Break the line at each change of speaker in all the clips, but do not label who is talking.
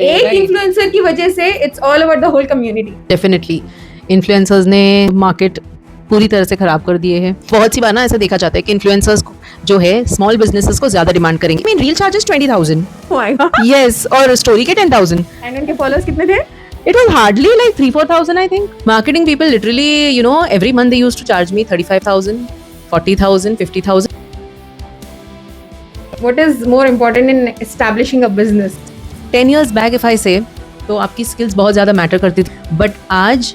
एक इन्फ्लुएंसर की वजह से it's all over the whole community.
Definitely influencers ने मार्केट पूरी तरह से खराब कर दिए हैं। बहुत सी बार ना ऐसा देखा जाता है कि इन्फ्लुएंसर्स जो है स्मॉल बिजनेसेस को ज्यादा डिमांड करेंगे। मीन रील चार्जेस 20,000 यस और स्टोरी के 10,000
एंड उनके फॉलोअर्स कितने थे?
It was hardly like 3-4,000 I think. Marketing people literally, you know, every month they used to charge me 35,000, 40,000, 50,000.
What is more important in establishing a business?
10 years back if I say, तो आपकी skills बहुत ज़्यादा matter करती थी. But आज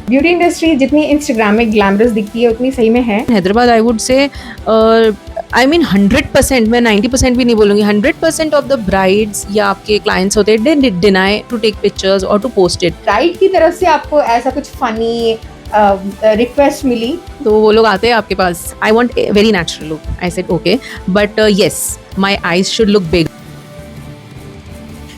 beauty industry जितनी इंस्टाग्राम में glamorous दिखती है उतनी सही में है?
Hyderabad I would say, I mean 100%, मैं 90% भी नहीं बोलूँगी, 100% of the brides या आपके clients होते हैं, they deny to take pictures or to post it.
Bride की तरफ से आपको ऐसा कुछ फनी रिक्वेस्ट मिली?
तो वो लोग आते हैं आपके पास, I want a very natural look. I said okay, but yes, my eyes should look big.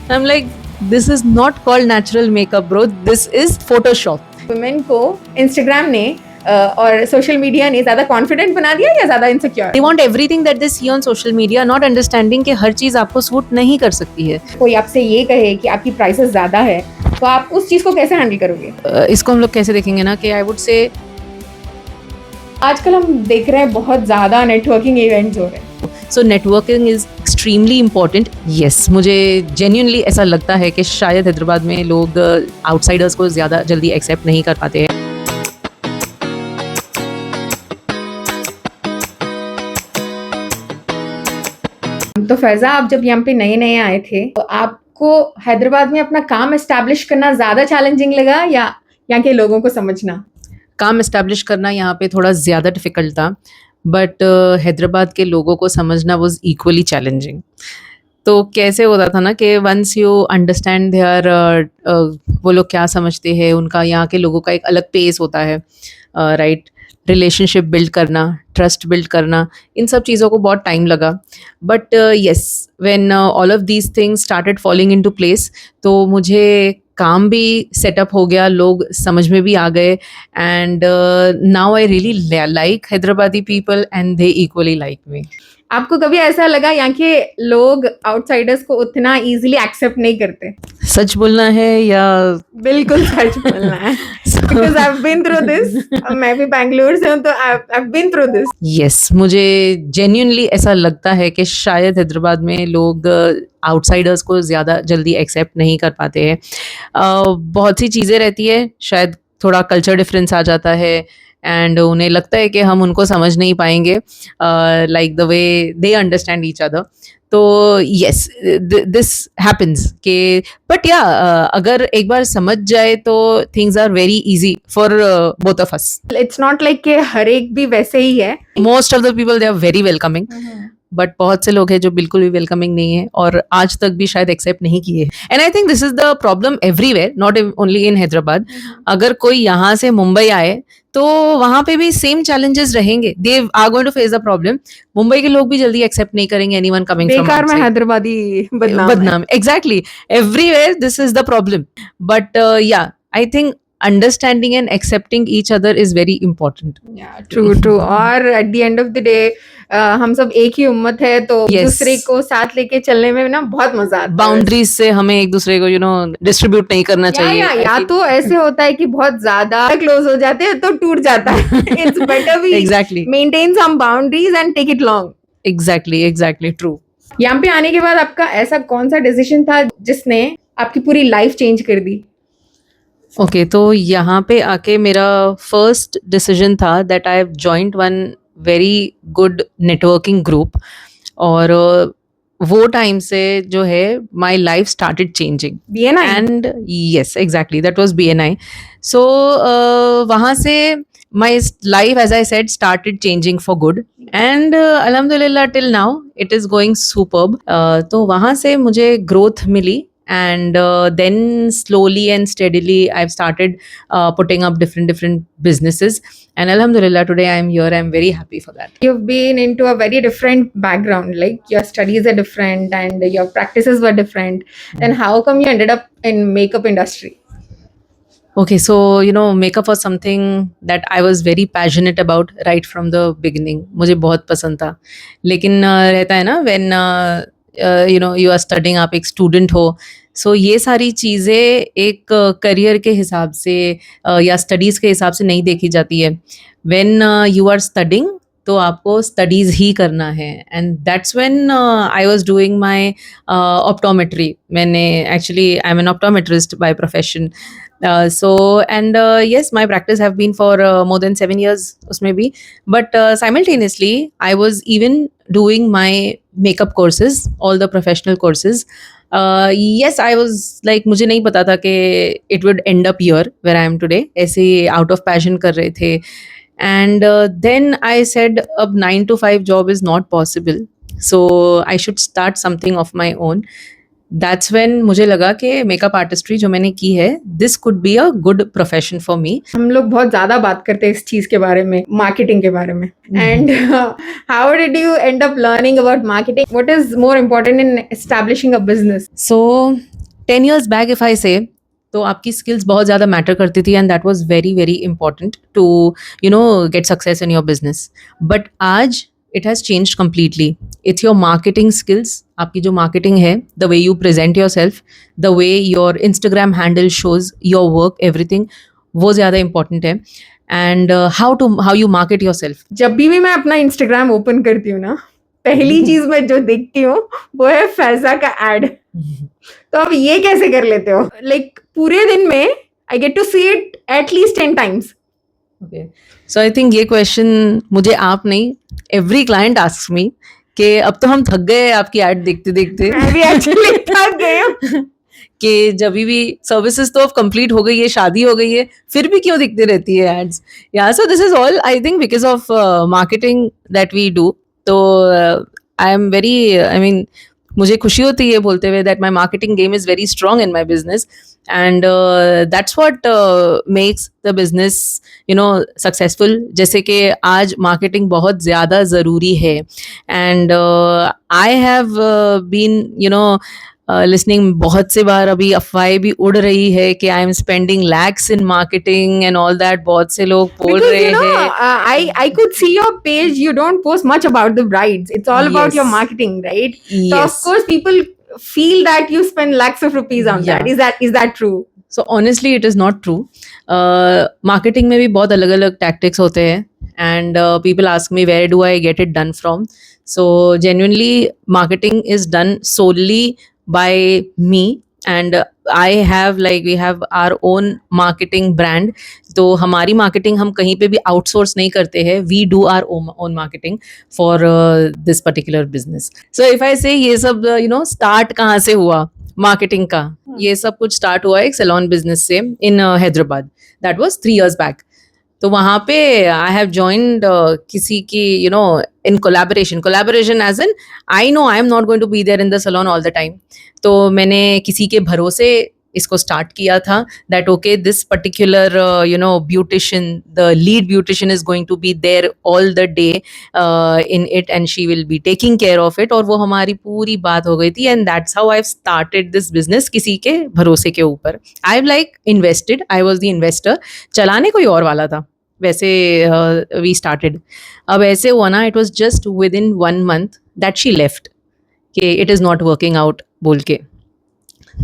I'm like, this is not called natural makeup, bro. This is Photoshop.
Women को Instagram ने और social media ने ज्यादा confident बना दिया या ज्यादा insecure?
They want everything that they see on social media, not understanding कि हर चीज आपको सूट नहीं कर सकती है।
कोई आपसे ये कहे कि आपकी प्राइसेस ज्यादा है तो आप उस चीज को कैसे हैंडल करोगे?
इसको हम लोग कैसे देखेंगे ना कि I would say,
आजकल हम देख रहे हैं बहुत ज्यादा नेटवर्किंग इवेंट्स हो रहे हैं।
so networking is extremely important. Yes, मुझे genuinely ऐसा लगता है कि शायद हैदराबाद में लोग outsiders को ज़्यादा जल्दी accept नहीं कर पाते हैं।
तो फैजा, आप जब यहाँ पे नए नए आए थे तो आपको हैदराबाद में अपना काम एस्टैब्लिश करना ज्यादा चैलेंजिंग लगा या यहाँ के लोगों को समझना?
काम एस्टैब्लिश करना यहाँ पे थोड़ा ज़्यादा डिफ़िकल्ट था, बट हैदराबाद के लोगों को समझना वाज इक्वली चैलेंजिंग। तो कैसे होता था ना कि वंस यू अंडरस्टैंड देयर वो लोग क्या समझते हैं, उनका यहाँ के लोगों का एक अलग पेस होता है, राइट? रिलेशनशिप बिल्ड करना, ट्रस्ट बिल्ड करना, इन सब चीज़ों को बहुत टाइम लगा। But yes, when all of these things started falling into place, तो मुझे काम भी सेटअप हो गया, लोग समझ में भी आ गए, and now I really like Hyderabadi people and they equally like me.
आपको कभी ऐसा लगा यहाँ के लोग आउटसाइडर्स को उतना इजीली एक्सेप्ट नहीं करते?
सच बोलना है या
बिल्कुल सच बोलना है, because I have been through this. मैं भी बेंगलुरु से हूँ तो I have been through this.
Yes, मुझे जेन्युइनली ऐसा लगता है कि शायद हैदराबाद में लोग आउटसाइडर्स को ज़्यादा जल्दी एक्सेप्ट नहीं कर पाते हैं। बहुत सी चीज़ें रहती है, शायद थोड़ा कल्चर डिफरेंस आ जाता है, एंड उन्हें लगता है कि हम उनको समझ नहीं पाएंगे like the way they understand each other. तो यस, दिस हैपन्स के, बट या अगर एक बार समझ जाए तो things are very easy for both of us.
It's not like कि हर एक भी वैसे ही है।
Most of the people they are very welcoming, but बहुत से लोग हैं जो बिल्कुल भी वेलकमिंग नहीं है और आज तक भी शायद एक्सेप्ट नहीं किए। And I think this is the problem everywhere, not only in Hyderabad. अगर कोई यहाँ से मुंबई आए तो वहां पे भी सेम चैलेंजेस रहेंगे, they are going to face the problem. Mumbai के लोग भी जल्दी एक्सेप्ट नहीं करेंगे एनीवन कमिंग फ्रॉम
बेकार में हैदराबादी
बदनाम। Exactly, everywhere this is the problem, but yeah I think understanding and accepting each other is very important.
True true. और at the end of the day हम सब एक ही उम्मत है, तो दूसरे को साथ लेके चलने में ना बहुत मजा आता है।
बाउंड्रीज से हमें एक दूसरे को डिस्ट्रीब्यूट नहीं करना चाहिए।
या तो ऐसे होता है कि बहुत ज्यादा क्लोज हो जाते हैं तो टूट जाता है। It's better we
exactly
maintain some boundaries and take it long.
Exactly true.
यहाँ पे आने के बाद आपका ऐसा कौन सा डिसीजन था जिसने आपकी पूरी लाइफ चेंज कर दी?
ओके, तो यहाँ पे आके मेरा फर्स्ट डिसीजन था that I have joined one very good networking group, और वो टाइम से जो है my life started changing.
BNI?
And yes, exactly, that was BNI। So वहाँ से my life, as I said, started changing for good, and अल्हम्दुलिल्लाह till now it is going superb. तो वहाँ से मुझे ग्रोथ मिली, and then slowly and steadily I've started putting up different businesses, and alhamdulillah today I'm here. I'm very happy for that.
You've been into a very different background, like your studies are different and your practices were different. Then how come you ended up in makeup industry?
Okay, so makeup was something that I was very passionate about right from the beginning. मुझे बहुत पसंद था, लेकिन रहता है ना when you know you are studying, आप एक स्टूडेंट हो, सो ये सारी चीज़ें एक करियर के हिसाब से या स्टडीज़ के हिसाब से नहीं देखी जाती है. व्हेन यू आर स्टडिंग तो आपको स्टडीज़ ही करना है, and that's when I was doing my optometry. मैंने actually I am an optometrist by profession. So and yes, my practice have been for more than 7 years उसमें भी, but simultaneously I was even doing my makeup courses, all the professional courses. Yes, I was like मुझे नहीं पता था कि it would end up here where I am today. ऐसे out of passion कर रहे थे, and then I said अब 9 to 5 job is not possible, so I should start something of my own. That's when मुझे लगा कि makeup artistry जो मैंने की है, this could be a good profession for me.
हम लोग बहुत ज्यादा बात करते हैं इस चीज के बारे में, मार्केटिंग के बारे में. And how did you end up learning about marketing? What is more important in establishing a business?
So 10 years back if I say, तो आपकी स्किल्स बहुत ज़्यादा मैटर करती थी, and that was very very important to you know get success in your business. But आज it has changed completely. It's your marketing skills, आपकी जो marketing है, the way you present your self, the way your Instagram handle shows your work, everything, वो ज़्यादा important है. And how you market your self.
जब भी मैं अपना इंस्टाग्राम ओपन करती हूँ ना, पहली चीज मैं जो देखती हूँ वो है फैजा का एड. तो अब ये कैसे कर लेते हो? लाइक पूरे दिन में I get to see it at least 10 times.
Okay, so I think ये क्वेश्चन मुझे आप नहीं, एवरी क्लाइंट आस्क्स मी कि अब तो हम थक गए आपकी ऐड देखते देखते.
मैं भी एक्चुअली थक गई हूँ.
कि जब भी सर्विसेज तो अब कंप्लीट हो गई है, शादी हो गई है, फिर भी क्यों दिखती रहती है ads. Yeah so this is all I think because of marketing that we do. तो I am very, I mean मुझे खुशी होती है बोलते हुए that my marketing game is very strong in my business, and that's what makes the business you know successful. जैसे कि आज मार्केटिंग बहुत ज़्यादा ज़रूरी है, and I have been you know listening, बहुत से बार अभी अफवाहें भी उड़ रही है कि I am spending lakhs in marketing and all that. बहुत से लोग बोल
Because
रहे
you know,
हैं.
I could see your page. You don't post much about the brides. It's all about your
Yes.
marketing, right? So of
Yes.
course people feel that you spend lakhs of rupees on that.
Yeah.
Is that true?
So honestly it is not true. Marketing में भी बहुत अलग अलग tactics होते हैं, and people ask me where do I get it done from. So genuinely marketing is done solely by me, and I have like we have our own marketing brand. तो हमारी marketing हम कहीं पे भी outsource नहीं करते हैं. We do our own marketing for this particular business. So if I say ये सब यू नो स्टार्ट कहाँ से हुआ मार्केटिंग का, ये सब कुछ स्टार्ट हुआ एक सैलून बिजनेस से in Hyderabad. That was 3 years back. तो वहाँ पे आई हैव जॉइंड किसी की you know in collaboration as an I know I am not going to be there in the salon all the time. तो मैंने किसी के भरोसे इसको स्टार्ट किया था that okay this particular you know beautician, the lead beautician is going to be there all the day in it and she will be taking care of it. और वो हमारी पूरी बात हो गई थी, and that's how I have started this business, किसी के भरोसे के ऊपर. आई have like invested, I was the investor, चलाने कोई और वाला था. वैसे वी स्टार्टेड. अब ऐसे हुआ ना, it was just within 1 month that she left कि it is not working out बोल के.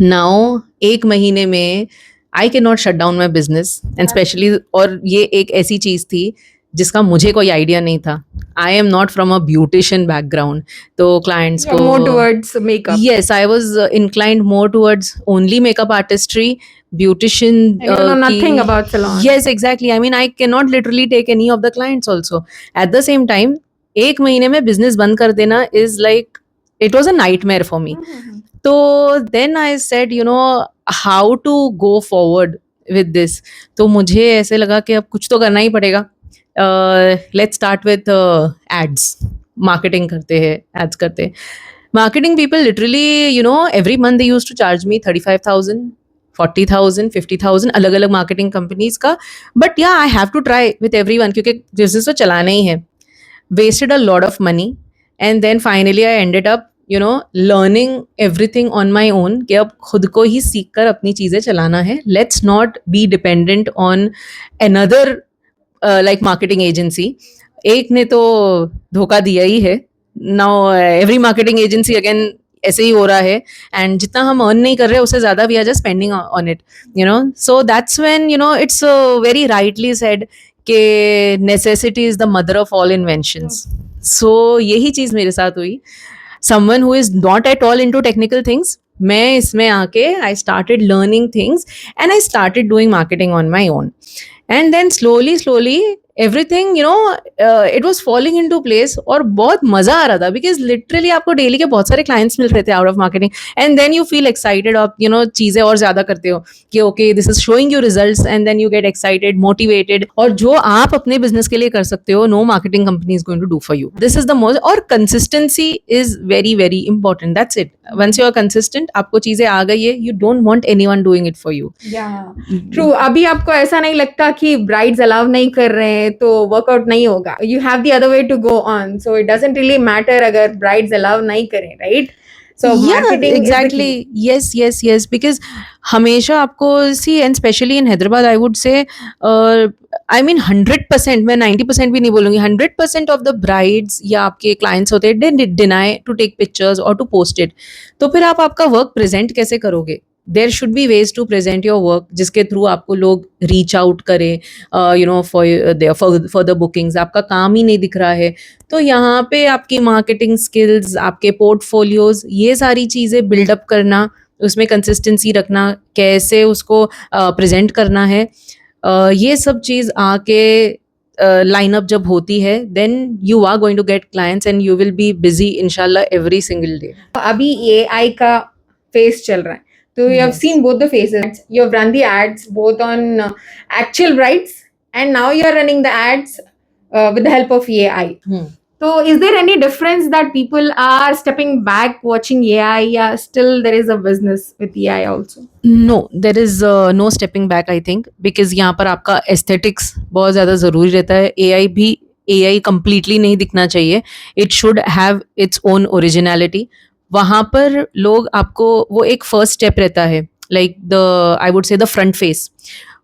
नाउ 1 महीने में I can not shut down my business, and specially, और ये एक ऐसी चीज़ थी जिसका मुझे कोई आइडिया नहीं था. आई am not from a beautician background, तो क्लाइंट्स
You're
को
more towards makeup.
yes, I was inclined more towards only makeup artistry, beautician.
And you know nothing about salon.
Yes, exactly. I mean, I cannot literally take any of the clients also. At the same time, 1 महीने में business बंद कर देना is like, it was a nightmare for me. So then I said, you know, how to go forward with this. तो मुझे ऐसे लगा कि अब कुछ तो करना ही पड़ेगा. Let's start with ads. Marketing करते हैं, ads करते हैं. Marketing people literally, you know, every month they used to charge me 35,000, 40,000, 50,000, अलग अलग marketing companies का. But yeah, I have to try with everyone क्योंकि business तो चलाना ही है. Wasted a lot of money, and then finally I ended up, you know, learning everything on my own कि अब खुद को ही सीख कर अपनी चीज़ें चलाना है. Let's not be dependent on another like marketing agency. एक ने तो धोखा दिया ही है. Now every marketing agency again ऐसे ही हो रहा है, एंड जितना हम अर्न नहीं कर रहे उससे ज़्यादा we are just spending on it, you know. So that's when you know it's very rightly said कि necessity is the mother of all inventions. So यही चीज़ मेरे साथ हुई. Someone who is not at all into technical things, मैं इसमें आके I started learning things and I started doing marketing on my own. And then slowly everything, you know, it was falling into place और बहुत मजा आ रहा था because literally आपको daily के बहुत सारे clients मिल रहे थे out of marketing, and then you feel excited और you know चीजें और ज्यादा करते हो कि okay this is showing you results, and then you get excited, motivated, और जो आप अपने business के लिए कर सकते हो no marketing company is going to do for you. This is the most, और consistency is very important. That's it. Once you are consistent, आपको चीजें आ गई है, you don't want anyone doing it for you.
True. अभी आपको ऐसा नहीं लगता कि ब्राइड्स अलाउ नहीं कर रहे हैं तो वर्कआउट नहीं होगा. You have the other way to go on, so it doesn't really matter अगर ब्राइड्स अलाउ नहीं करें, right? So marketing
exactly. Yes, because हमेशा आपको see, and especially in Hyderabad I would say I mean 100%, मैं 90% भी नहीं बोलूँगी, 100% of the brides या आपके clients होते हैं they deny to take pictures or to post it. तो फिर आप आपका work present कैसे करोगे? There should be ways to present your work जिसके थ्रू आपको लोग reach out करें, you know, for the bookings. आपका काम ही नहीं दिख रहा है तो यहाँ पे आपकी मार्केटिंग स्किल्स, आपके पोर्टफोलियोज, ये सारी चीज़ें बिल्डअप करना, उसमें कंसिस्टेंसी रखना, कैसे उसको प्रेजेंट करना है, ये सब चीज़ आके लाइनअप जब होती है then you are going to get clients and you will be busy इंशाल्लाह एवरी सिंगल डे.
अभी AI का फेस चल रहा है तो you have seen both the phases. You have run the ads both on actual brides and now you are running the ads with the help of AI. So is there any difference that people are stepping back watching AI, yeah, still there is a business with AI also?
No, there is no stepping back I think, because यहाँ पर आपका aesthetics बहुत ज़्यादा ज़रूरी रहता है. AI completely नहीं दिखना चाहिए. It should have its own originality. वहाँ पर लोग आपको वो एक फर्स्ट स्टेप रहता है, like the I would say the front face,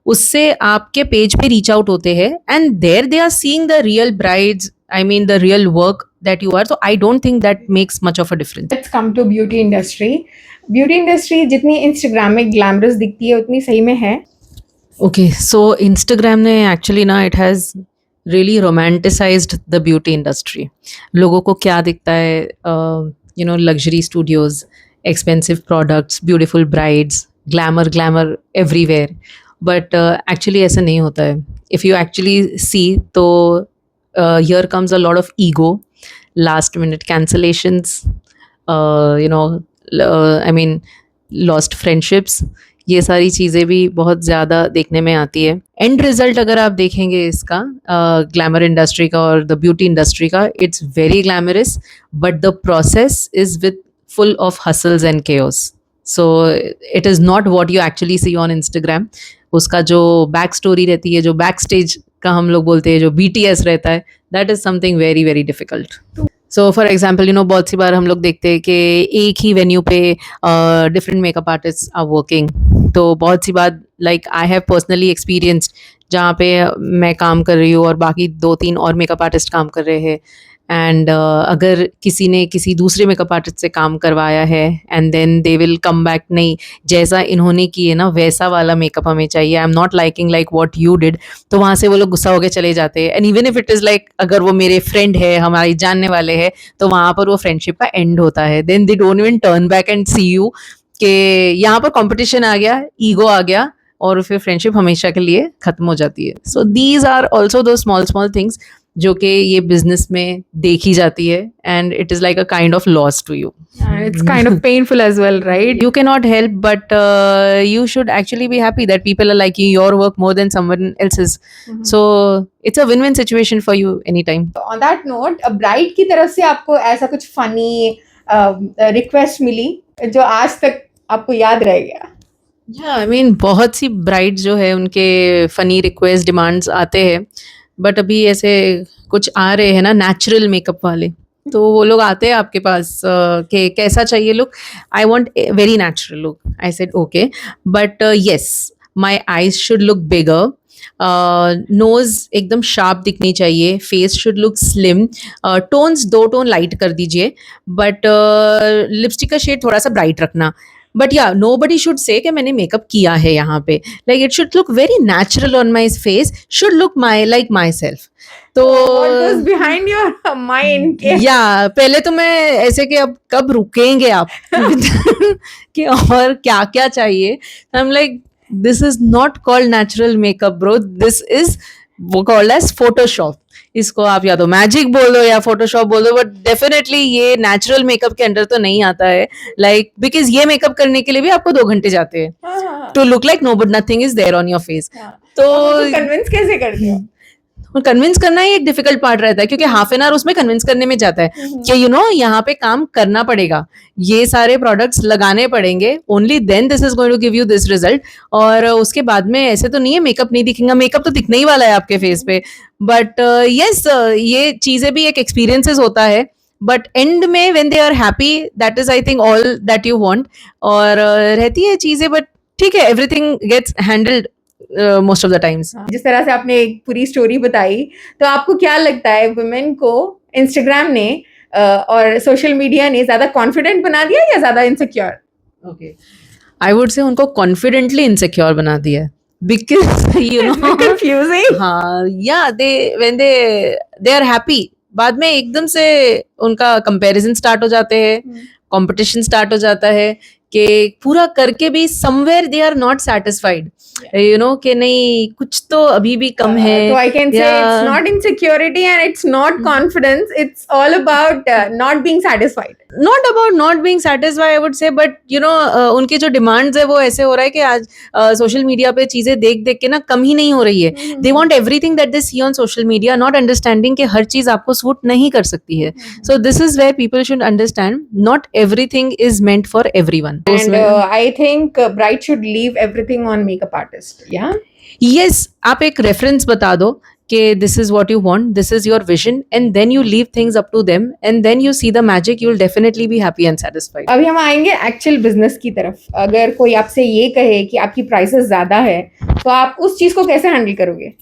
उससे आपके पेज पे रीच आउट होते हैं and there they are seeing the real brides, I mean the real work that you are. So I don't think that makes much of a difference.
Let's come to beauty industry. Beauty industry जितनी इंस्टाग्राम में glamorous दिखती है उतनी सही में है?
Okay, so Instagram ने actually ना it has really romanticised the beauty industry. लोगों को क्या दिखता है, you know, luxury studios, expensive products, beautiful brides, glamour everywhere, but actually ऐसा नहीं होता है. If you actually see तो here comes a lot of ego, last minute cancellations, you know, I mean lost friendships, ये सारी चीज़ें भी बहुत ज़्यादा देखने में आती है. एंड रिजल्ट अगर आप देखेंगे इसका ग्लैमर इंडस्ट्री का और द ब्यूटी इंडस्ट्री का, it's very glamorous but the process is with full of hustles and chaos. So it is not what you actually see on Instagram. उसका जो बैक स्टोरी रहती है, जो बैक स्टेज का हम लोग बोलते हैं, जो BTS रहता है, that is something very difficult. So for example you know बहुत सी बार हम लोग देखते हैं कि एक ही वेन्यू पे different makeup artist are working. तो बहुत सी बार like I have personally experienced जहाँ पे मैं काम कर रही हूँ और बाकी 2-3 और मेकअप आर्टिस्ट काम कर रहे हैं, एंड अगर किसी ने किसी दूसरे मेकअप आर्टिस्ट से काम करवाया है and then they will come back, नहीं जैसा इन्होंने किए ना वैसा वाला मेकअप हमें चाहिए, आई am not liking like what you did, तो वहाँ से वो लोग गुस्सा होकर चले जाते हैं. And even if it is like अगर वो मेरे फ्रेंड है, हमारे जानने वाले हैं, तो वहाँ पर वो फ्रेंडशिप का एंड होता है. Then they don't even turn back and see you कि यहाँ पर कॉम्पिटिशन आ गया, ईगो आ गया और फिर फ्रेंडशिप हमेशा के लिए खत्म हो जाती है. So these are also two small things जो कि ये बिजनेस में देखी जाती है, and it is like a kind of loss to you.
It's kind of painful as well, right?
You cannot help but you should actually be happy that people are liking your work more than someone else's. So it's a win-win situation for you anytime.
On that note, bride की तरफ से आपको ऐसा कुछ funny request मिली जो आज तक आपको याद रह गया?
Yeah, I mean बहुत सी ब्राइड्स जो है उनके फनी रिक्वेस्ट डिमांड्स आते हैं, बट अभी ऐसे कुछ आ रहे हैं ना नेचुरल मेकअप वाले, तो वो लोग आते हैं आपके पास कि कैसा चाहिए look. I want very natural look. I said okay, but yes my eyes should look bigger, nose एकदम शार्प दिखनी चाहिए, face should look slim, tones 2 tone light कर दीजिए, बट लिपस्टिक का शेड थोड़ा सा ब्राइट रखना. बट या नोबडी शुड से कि मैंने मेकअप किया है यहाँ पे. Like it should look very natural on my face, should look my like my self. तो
What goes behind your mind?
या पहले तो मैं ऐसे कि अब कब रुकेंगे आप कि और क्या क्या चाहिए. I am like this is not called natural makeup bro, this is वो कॉल्ड एज फोटोशॉप. इसको आप या तो मैजिक बोल दो या फोटोशॉप बोल दो, बट डेफिनेटली ये नेचुरल मेकअप के अंडर तो नहीं आता है. लाइक बिकॉज ये मेकअप करने के लिए भी आपको 2 घंटे जाते हैं
हाँ,
to look like no but nothing is there on your face.
हाँ.
तो
कन्विंस कैसे करते हो?
कन्विंस करना ही एक डिफिकल्ट पार्ट रहता है, क्योंकि हाफ एन आवर उसमें कन्विंस करने में जाता है कि यू नो यहाँ पे काम करना पड़ेगा, ये सारे प्रोडक्ट्स लगाने पड़ेंगे, only then this is going to give you this result. और उसके बाद में ऐसे तो नहीं है मेकअप नहीं दिखेगा, मेकअप तो दिखने ही वाला है आपके फेस पे. बट यस ये चीजें भी एक एक्सपीरियंसेस होता है, बट एंड में when they are happy, that is I think all that you want. और रहती है चीजें, बट ठीक है, everything gets handled most of the times.
जिस तरह से आपने एक पूरी स्टोरी बताई, तो आपको क्या लगता है वुमेन को इंस्टाग्राम ने और सोशल मीडिया ने ज्यादा कॉन्फिडेंट बना दिया या ज्यादा इनसिक्योर?
ओके, आई वुड से उनको कॉन्फिडेंटली इनसिक्योर बना दिया है, बिकॉज यू नो
कंफ्यूजिंग.
हाँ या दे आर हैप्पी, बाद में एकदम से उनका कंपैरिजन स्टार्ट हो जाते हैं, कंपटीशन स्टार्ट हो जाता है कि पूरा करके भी somewhere they are not satisfied, you know कि नहीं कुछ तो अभी भी कम है.
So I can say
Yeah.
it's not insecurity and it's not confidence. It's all about not being satisfied.
Not about not being satisfied I would से, but you know उनकी जो डिमांड्स है वो ऐसे हो रहा है कि आज सोशल मीडिया पे चीजें देख देख के ना कम ही नहीं हो रही है. They want everything that they see on social media, not understanding कि हर चीज आपको सूट नहीं कर सकती है. So this is where people should understand not everything is meant for everyone.
And I think bride should leave everything on makeup artist. Yeah.
Yes, आप एक रेफरेंस बता दो कि this is what you want, this is your vision, and then you leave things up to them, and then you see the magic, you will definitely be happy and satisfied.
अभी हम आएंगे actual business की तरफ. अगर कोई आपसे ये कहे कि आपकी प्राइसेस ज्यादा है, तो आप उस चीज को कैसे हैंडल करोगे?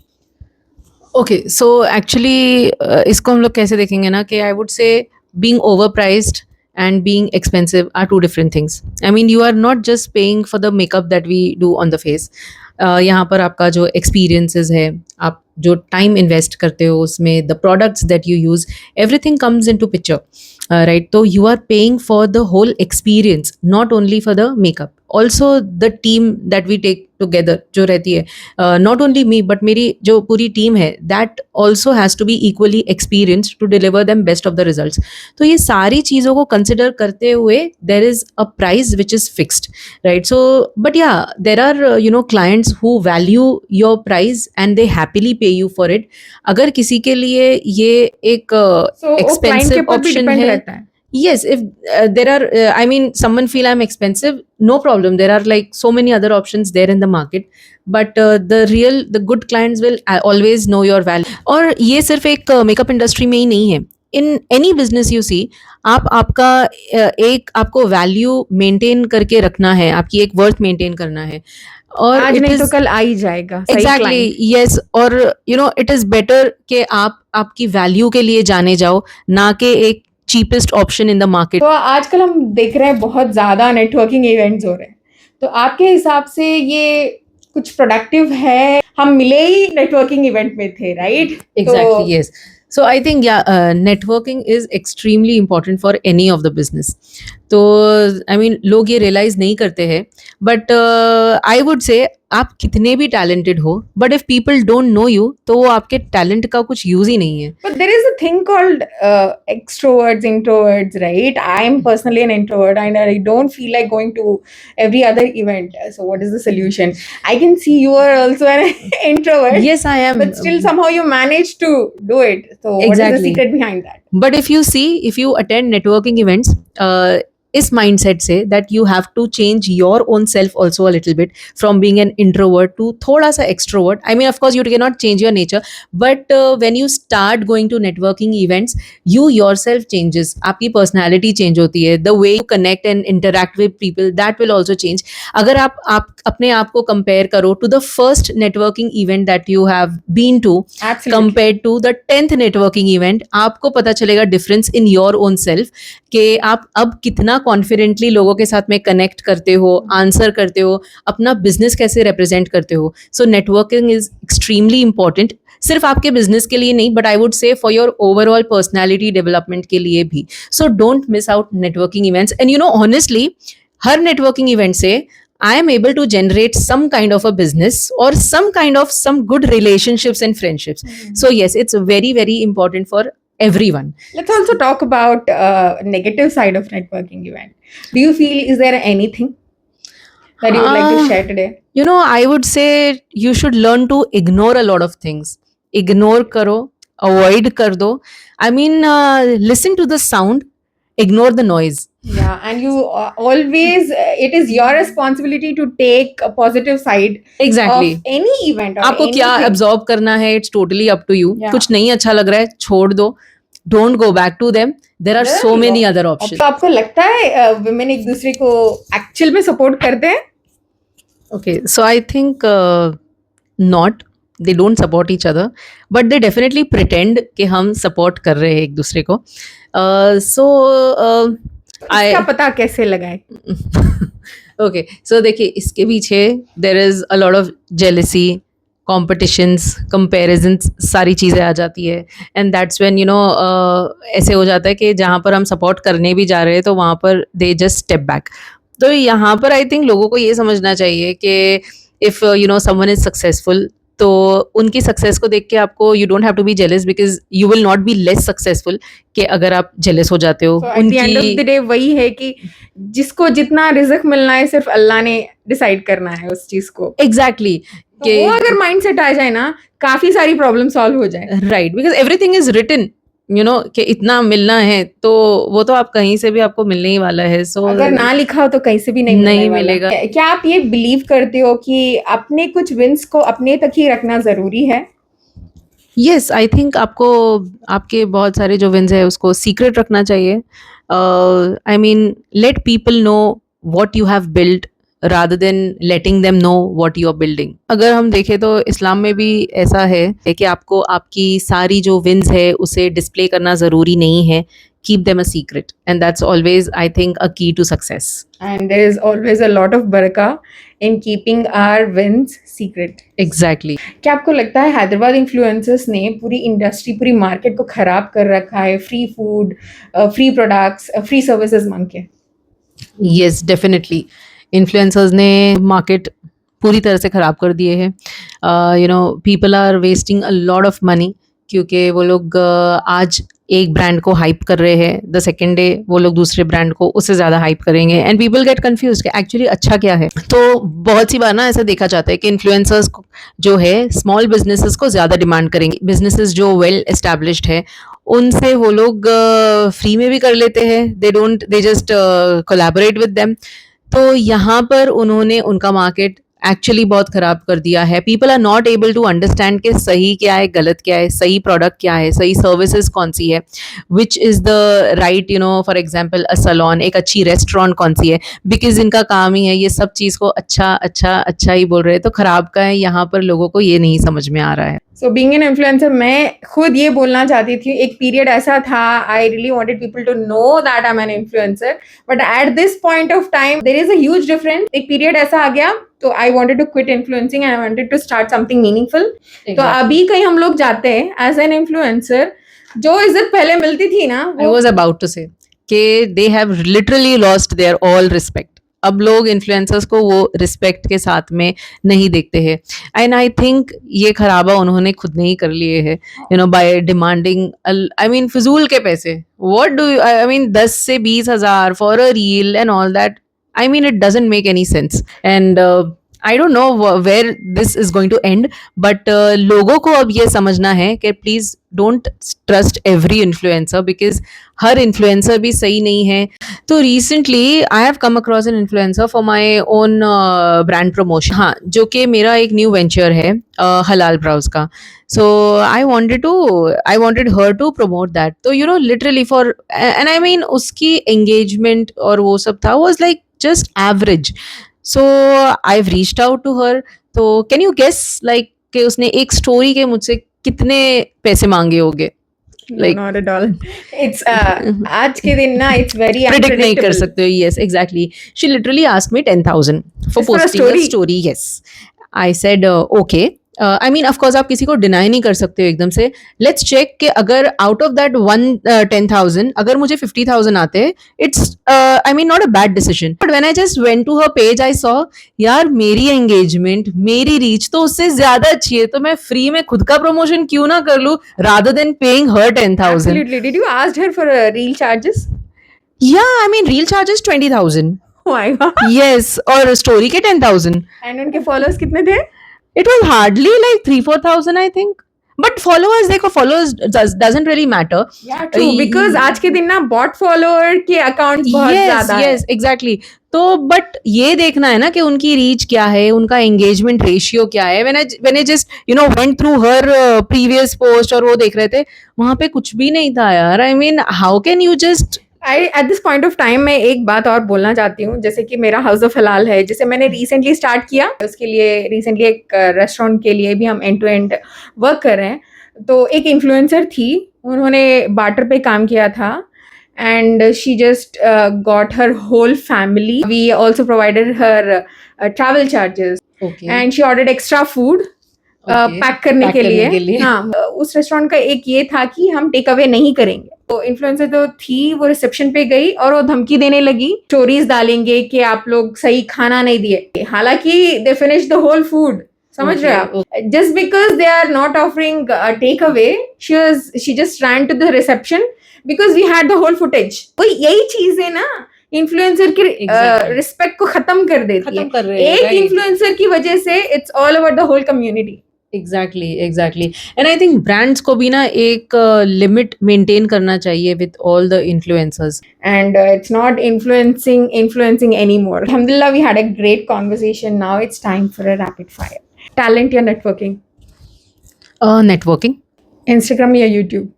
ओके, सो एक्चुअली इसको हम लोग कैसे देखेंगे ना कि I would say being overpriced and being expensive are two different things. I mean, you are not just paying for the makeup that we do on the face. यहाँ पर आपका जो experiences है, आप जो time invest करते हो उसमें, the products that you use, everything comes into picture, right? So you are paying for the whole experience, not only for the makeup. Also the team that we take together जो रहती है, not only me but मेरी जो पूरी team है, that also has to be equally experienced to deliver them best of the results. तो ये सारी चीज़ों को consider करते हुए there is a price which is fixed, right? So but yeah, there are you know clients who value your price and they happily pay you for it. अगर किसी के लिए ये एक
So वो client के
expensive
ऊपर भी
option
depend
है,
रहता है.
yes, if there are I mean someone feel I'm expensive, no problem, there are like so many other options there in the market, but the good clients will always know your value. और ये सिर्फ एक makeup industry में ही नहीं है, in any business you see, आप आपका एक आपको वैल्यू मेंटेन करके रखना है, आपकी एक वर्थ मेंटेन करना है. और
आज
it
नहीं
is-
तो कल आ ही जाएगा. सही
एग्जैक्टली
client.
यस. और you know it is better कि आप आपकी वैल्यू के लिए जाने जाओ, ना कि एक cheapest option in the market.
तो आजकल हम देख रहे हैं बहुत ज्यादा नेटवर्किंग इवेंट्स हो रहे हैं, तो आपके हिसाब से ये कुछ प्रोडक्टिव है? हम मिले ही नेटवर्किंग इवेंट में थे, right?
Exactly, yes. So I think networking is extremely important for any of the business. तो I mean लोग ये realize नहीं करते हैं, but I would say आप कितने भी talented हो, but if people don't know you, तो वो आपके talent का कुछ use ही नहीं है.
But there is a thing called extroverts, introverts, right? I'm personally an introvert and I don't feel like going to every other event. So what is the solution? I can see you are also an introvert.
Yes, I am.
But still somehow you manage to do it. So what is the
Exactly.
secret behind that?
But if you see, if you attend networking events, इस mindset से that you have to change your own self also a little bit from being an introvert to थोड़ा सा extrovert. I mean of course you can not change your nature, but when you start going to networking events, you yourself changes. आपकी personality change होती है, the way you connect and interact with people that will also change. अगर आप अपने आप को compare करो to the first networking event that you have been to
Absolutely.
Compare to the 10th networking event, आपको पता चलेगा difference in your own self कि आप अब कितना कॉन्फिडेंटली लोगों के साथ में कनेक्ट करते हो, आंसर करते हो, अपना बिजनेस कैसे रिप्रेजेंट करते हो. सो नेटवर्किंग इज एक्सट्रीमली इंपॉर्टेंट, सिर्फ आपके बिजनेस के लिए नहीं, बट आई वुड से for your overall personality development के लिए भी. So don't miss out networking events. And you know honestly, her networking event से I am able to generate some kind of a business or some good relationships and friendships. So yes, it's very, very important for everyone.
Let's also talk about negative side of networking event. Do you feel, is there anything that you would like to share today?
You know, I would say you should learn to ignore a lot of things. Ignore karo, avoid kar do. I mean, listen to the sound, ignore the noise.
Yeah, and you always, it is your responsibility to take a positive side
Exactly.
of any event or
आपको क्या
anything.
absorb करना है, it's totally up to you.
Yeah.
कुछ नहीं अच्छा लग रहा है, छोड़ दो. Don't go back to them. There are so many other options.
तो आपको लगता है women एक दूसरे को actual में support करते हैं?
Okay, so I think not. They don't support each other, but they definitely pretend कि हम support कर रहे हैं एक दूसरे को.
इसका पता कैसे लगाए?
Okay, so देखिए इसके पीछे there is a lot of jealousy, competitions, comparisons, सारी चीज़ें आ जाती है. And that's when you know ऐसे हो जाता है कि जहाँ पर हम support करने भी जा रहे हैं तो वहाँ पर they just step back. तो यहाँ पर I think लोगों को ये समझना चाहिए कि if you know someone is successful, तो उनकी सक्सेस को देख के आपको you don't have to be jealous because you will not be less successful कि अगर आप जेलस हो जाते हो.
So, at the end of the day वही है कि जिसको जितना रिज़्क मिलना है सिर्फ अल्लाह ने डिसाइड करना है उस चीज को.
एग्जैक्टली
तो वो अगर माइंडसेट आ जाए ना, काफी सारी प्रॉब्लम सॉल्व हो जाए.
Right, because everything is written you know कि इतना मिलना है तो वो तो आप कहीं से भी आपको मिलने ही वाला है. सो
अगर ना लिखा हो तो कहीं से भी नहीं
मिलेगा.
क्या आप ये बिलीव करते हो कि अपने कुछ विंस को अपने तक ही रखना जरूरी है?
यस, आई थिंक आपको आपके बहुत सारे जो विन्स है उसको सीक्रेट रखना चाहिए. I mean let people know what you have build rather than letting them know what you are building. अगर हम देखें तो इस्लाम में भी ऐसा है कि आपको आपकी सारी जो विन्स है उसे डिस्प्ले करना ज़रूरी नहीं है. Keep them a secret, and that's always, I think, a key to success.
And there is always a lot of barakah in keeping our wins secret.
Exactly.
क्या आपको लगता है हैदराबाद इन्फ्लुएंसर्स ने पूरी इंडस्ट्री, पूरी मार्केट को खराब कर रखा है free food, free products, free services मांग के?
Yes, definitely. इन्फ्लुएंसर्स ने मार्केट पूरी तरह से ख़राब कर दिए हैं. You know people are wasting a lot of money क्योंकि वो लोग आज एक ब्रांड को हाइप कर रहे हैं, द सेकेंड डे वो लोग दूसरे ब्रांड को उससे ज़्यादा हाइप करेंगे एंड पीपल गेट कन्फ्यूज कि एक्चुअली अच्छा क्या है. तो बहुत सी बार ना ऐसा देखा जाता है कि इन्फ्लुएंसर्स जो है स्मॉल बिजनेसेस को ज़्यादा डिमांड करेंगे. बिजनेसेस जो वेल एस्टैब्लिश्ड है उनसे वो लोग फ्री में भी कर लेते हैं. They just collaborate with them. तो यहाँ पर उन्होंने उनका मार्केट एक्चुअली बहुत ख़राब कर दिया है. People are not able to understand कि सही क्या है, गलत क्या है, सही प्रोडक्ट क्या है, सही सर्विसेज कौन सी है, which is the right you know for example a salon, एक अच्छी रेस्टोरेंट कौन सी है. बिकॉज इनका काम ही है ये सब चीज़ को अच्छा अच्छा अच्छा ही बोल रहे हैं, तो ख़राब का है यहाँ पर लोगों को ये नहीं समझ में आ रहा है.
सो बीइंग एन इन्फ्लुएंसर, मैं खुद ये बोलना चाहती थी, एक पीरियड ऐसा था I really wanted people to know that I am an influencer, but at this point of time there is a huge difference. एक पीरियड ऐसा आ गया तो I wanted to quit influencing and I wanted to start something meaningful. तो अभी कहीं हम लोग जाते हैं एज एन इन्फ्लुएंसर, जो इज्जत पहले मिलती थी ना,
आई वाज अबाउट टू से कि they have literally lost their all respect. अब लोग इन्फ्लुएंसर्स को वो रिस्पेक्ट के साथ में नहीं देखते हैं. एंड आई थिंक ये खराबा उन्होंने खुद ने ही कर लिए है you know by demanding I mean फिजूल के पैसे. व्हाट डू आई मीन 10 से 20 हज़ार for a reel and all that. I mean, it doesn't make any sense. And I don't know where this is going to end, but लोगों को अब ये समझना है कि please don't trust every influencer, because हर इन्फ्लुएंसर भी सही नहीं है. तो recently I have come across an influencer for my own brand promotion, हाँ, जो कि मेरा एक न्यू वेंचर है हलाल ब्राउज का. So I wanted her to promote that. तो you know literally for, and I mean उसकी engagement और वो सब था was like just average. So I've reached out to her. तो can you guess like कि उसने एक story के मुझसे कितने पैसे मांगे होंगे? Like
Not at all. It's आज के दिन ना it's very
predict नहीं कर
unpredictable.
सकते हो. Yes, exactly. She literally asked me 10,000 for
Just for a
posting
story?
a story. Yes. I said okay. I mean, of course, आप किसी को डिनाई नहीं कर सकते हो एकदम से. लेट्स चेक कि अगर आउट ऑफ दैट 10,000 अगर मुझे 50,000 आते, it's I mean not a bad decision. But when I just went to her page I saw, यार मेरी एंगेजमेंट, मेरी रीच तो उससे ज्यादा अच्छी है, तो मैं फ्री में खुद का प्रमोशन क्यों ना कर लूं rather than paying her 10,000.
Absolutely. Did you ask her for real charges?
Yeah, I mean, real charges 20,000.
Oh my god.
Yes, और स्टोरी के 10,000.
And उनके followers कितने थे?
It was hardly like 3-4,000, I think. But followers, देखो, followers doesn't really matter.
Yeah, true. Because आज के दिन ना bot follower के accounts बहुत
Yes,
ज़्यादा है.
yes, exactly. तो बट ये देखना है ना कि उनकी रीच क्या है, उनका एंगेजमेंट रेशियो क्या है. when I just went through her previous post और वो देख रहे थे, वहां पे कुछ भी नहीं था यार. I mean, how can you just
eight this point of time मैं एक बात और बोलना चाहती हूँ. जैसे कि मेरा हाउस ऑफ हलाल है, जिसे मैंने रिसेंटली स्टार्ट किया. उसके लिए रिसेंटली एक रेस्टोरेंट के लिए भी हम एंड टू एंड वर्क कर रहे हैं. तो एक इन्फ्लुएंसर थी, उन्होंने बार्टर पे काम किया था. And she just got her whole family. We also provided her travel charges.
okay.
And she ordered extra food
Okay.
Pack करने
Pack
के
करने
लिए.
के लिए.
हाँ, उस रेस्टोरेंट का एक ये था कि हम टेक अवे नहीं करेंगे. तो इन्फ्लुएंसर तो थी, वो रिसेप्शन पे गई और वो धमकी देने लगी, स्टोरीज डालेंगे कि आप लोग सही खाना नहीं दिए. हालांकि they finish the whole food. समझ रहे हो आप? Just because they are not offering take away, she just ran to the reception because we had the whole footage. वो यही चीज है ना, इन्फ्लुएंसर की
Exactly.
रिस्पेक्ट को खत्म कर देती है.
खत्म कर रहे हैं,
एक
right.
इन्फ्लुएंसर की वजह से it's all about the whole community.
Exactly. And I think brands को भी ना एक लिमिट मेंटेन करना चाहिए with all the influencers.
And it's not influencing anymore. Alhamdulillah, we had a great conversation. Now it's time for a rapid fire. Talent या networking?
Networking,
Instagram या YouTube?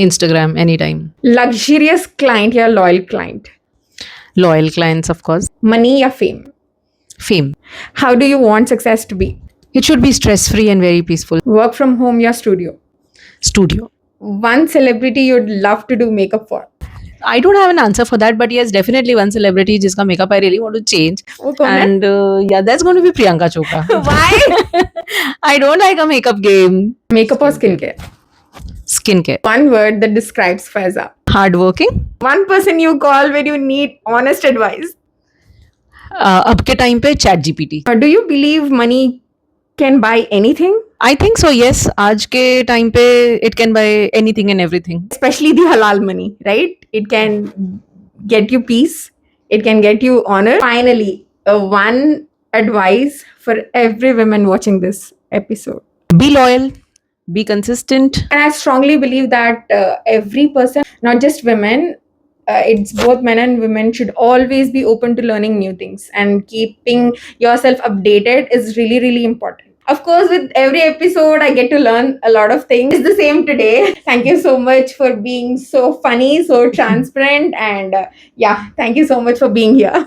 Instagram, any time.
Luxurious client या loyal client?
Loyal clients, of course.
Money या fame?
Fame.
How do you want success to be?
It should be stress free and very peaceful.
Work from home या studio?
Studio.
One celebrity you'd love to do makeup for?
I don't have an answer for that, but yes, definitely one celebrity जिसका makeup I really want to change.
वो कौन है?
And yeah, that's going to be Priyanka Chopra.
Why?
I don't like a makeup game.
Makeup or skincare?
Skincare.
One word that describes Faiza.
Hardworking.
One person you call when you need honest advice.
अब के time पे ChatGPT.
Do you believe money can buy anything?
I think so, yes. आज के time पे it can buy anything and everything.
Especially the halal money, right? It can get you peace. It can get you honor. Finally, one advice for every woman watching this episode.
Be loyal. Be consistent.
And I strongly believe that every person, not just women, it's both men and women, should always be open to learning new things, and keeping yourself updated is really, really important. Of course, with every episode, I get to learn a lot of things. It's the same today. Thank you so much for being so funny, so transparent, and yeah, thank you so much for being here.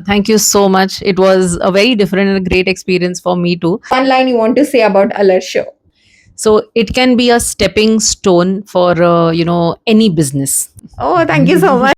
Thank you so much. It was a very different and a great experience for me too.
One line you want to say about Alar's show?
So it can be a stepping stone for any business.
Oh, thank you so much.